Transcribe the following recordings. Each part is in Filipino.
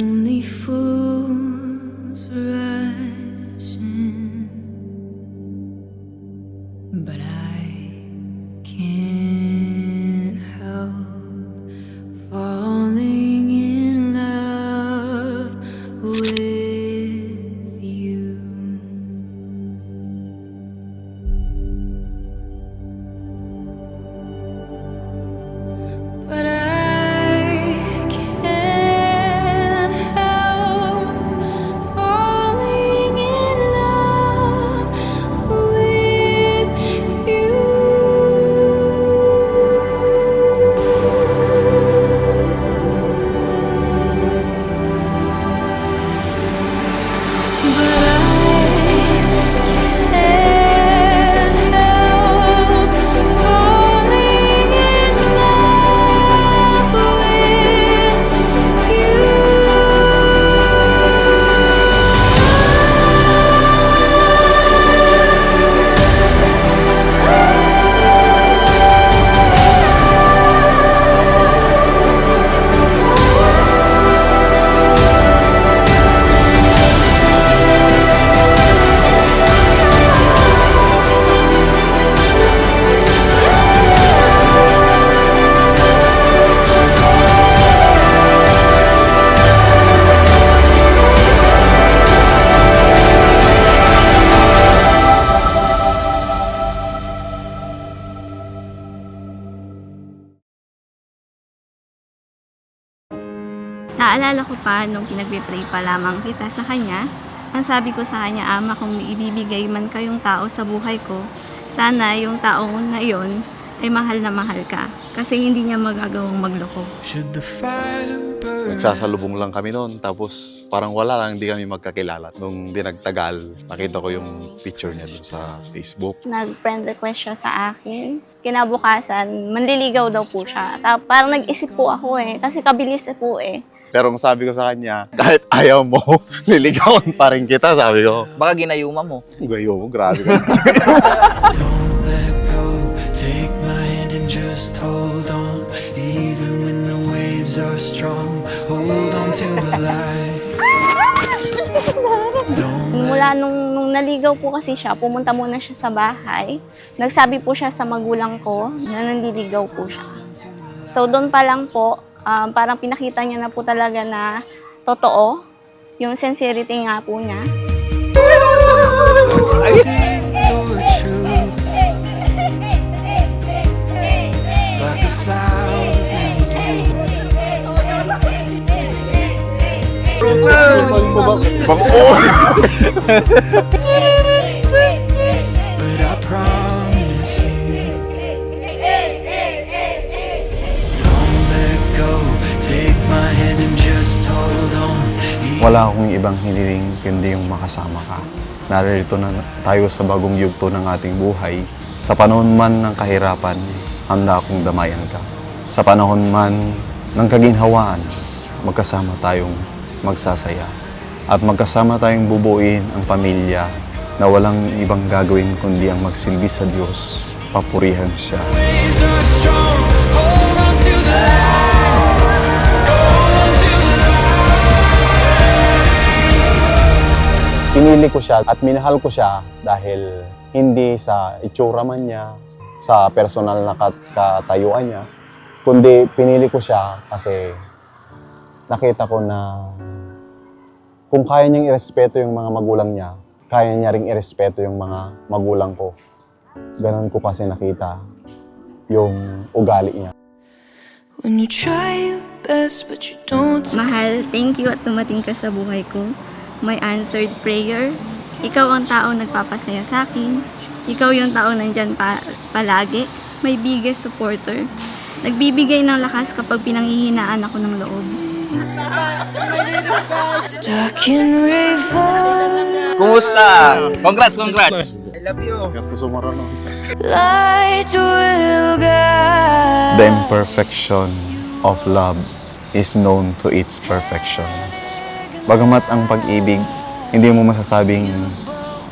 Only fools rush in, but I can't help falling in love with you. But I can't help falling in love with you. Naalala ko pa nung pinagpipray pa lamang kita sa kanya, ang sabi ko sa kanya, Ama, kung may ibibigay man kayong tao sa buhay ko, sana yung tao na yon ay mahal na mahal ka. Kasi hindi niya magagawang magloko. Nagsasalubong lang kami noon, tapos parang wala lang, hindi kami magkakilala. Nung dinagtagal, nakita ko yung picture niya dun sa Facebook. Nag-friend request siya sa akin. Kinabukasan, manliligaw daw po siya. Parang nag-isip po ako kasi kabilis po Pero ang sabi ko sa kanya, kahit ayaw mo, niligawan pa rin kita, sabi ko. Baka ginayuma mo. Gayo mo, grabe ka. Don't let go, take my hand and just hold on. Even when the waves are strong, hold on to the light. Mula nung naligaw po kasi siya, pumunta muna siya sa bahay. Nagsabi po siya sa magulang ko na nandiligaw po siya. So doon pa lang po, parang pinakita niya na po talaga na totoo, yung sincerity nga po niya. But I promise you, don't let go, take my hand and just hold on. Wala akong ibang hiniling kundi yung makasama ka. Narito na tayo sa bagong yugto ng ating buhay. Sa panahon man ng kahirapan, handa akong damayan ka. Sa panahon man ng kaginhawaan, magkasama tayong magsasaya. At magkasama tayong bubuin ang pamilya na walang ibang gagawin kundi ang magsilbi sa Diyos. Papurihan siya. Waves are strong, hold on to the light. Hold on to the light. Pinili ko siya at minahal ko siya dahil hindi sa itsura man niya, sa personal na katayuan niya, kundi pinili ko siya kasi nakita ko na kung kaya niyang irespeto yung mga magulang niya, kaya niya ring irespeto yung mga magulang ko. Ganon ko kasi nakita yung ugali niya. When you try your best but you don't Mahal, thank you at tumating ka sa buhay ko. My answered prayer. Ikaw ang tao nagpapasaya sa akin. Ikaw yung tao nandyan palagi. My biggest supporter. Nagbibigay ng lakas kapag pinanghihinaan ako ng loob. stuck in reverse. Kumusta? Congrats! Ganito sumara no. Light will guide. The imperfection of love is known to its perfection. Bagamat ang pag-ibig, hindi mo masasabing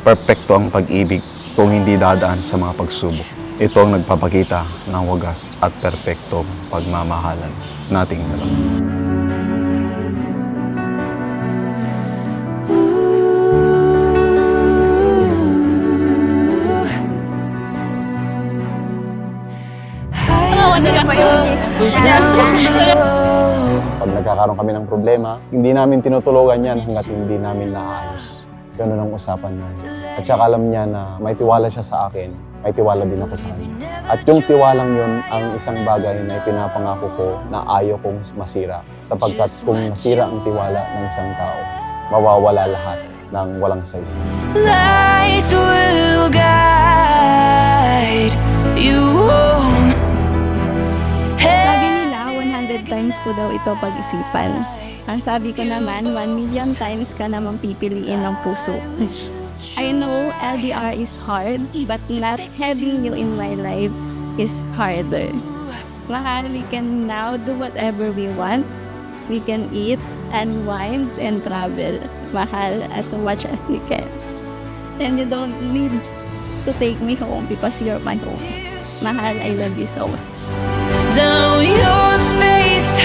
perpekto ang pag-ibig kung hindi dadaan sa mga pagsubok. Ito ang nagpapakita ng wagas at perpektong pagmamahalan nating dalawa. Pag nagkakaroon kami ng problema, hindi namin tinutulugan yan hanggat hindi namin naayos. Ganun ang usapan namin. At saka alam niya na may tiwala siya sa akin, may tiwala din ako sa kanya. At yung tiwalang yun ang isang bagay na ipinapangako ko na ayaw kong masira. Sapagkat kung masira ang tiwala ng isang tao, mawawala lahat ng walang saysay. Lights will guide you home. Sabi nila, 100 times ko daw ito pag-isipan. Ang sabi ko naman, 1 million times ka naman pipiliin ng puso. I know LDR is hard, but not having you in my life is harder. Mahal, we can now do whatever we want. We can eat, unwind, and travel. Mahal, as much as we can. And you don't need to take me home because you're my home. Mahal, I love you so much. Down your face,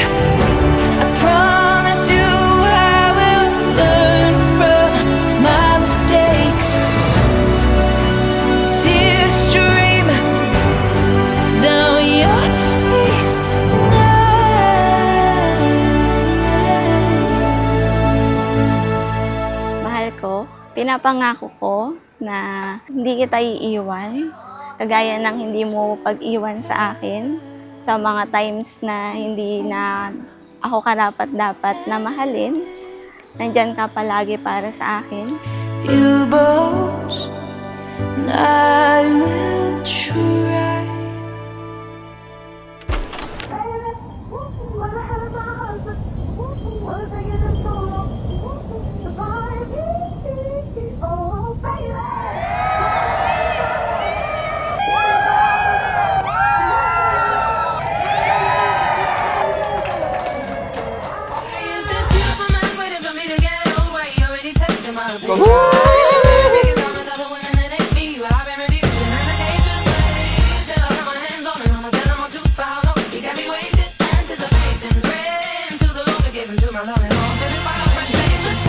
I promise you I will learn from my mistakes. Tears stream down your face, and Mahal ko, pinapangako ko na hindi kita iiwan. Kagaya ng hindi mo pag-iwan sa akin sa mga times na hindi na ako karapat-dapat na mahalin. Nandyan ka palagi para sa akin. you boast, and I will try. Is this beautiful man waiting for me to get away? You already tested my patience. Taking down with other women that ain't me. Well, I've been refusing and I can't just wait till I put my hands on him. I'ma tell him I'm too far long. He got me waiting, anticipating, praying to the Lord to give him to my love and all. Till this final fresh face was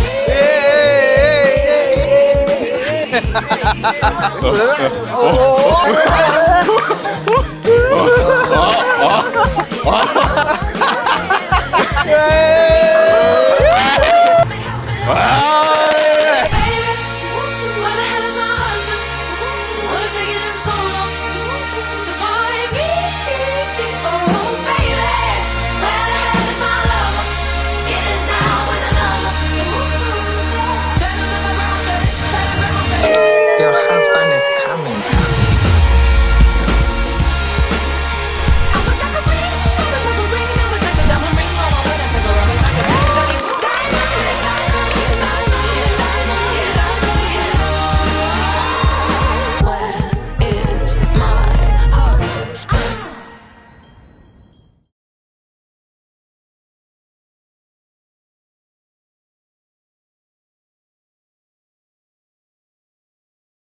Hey!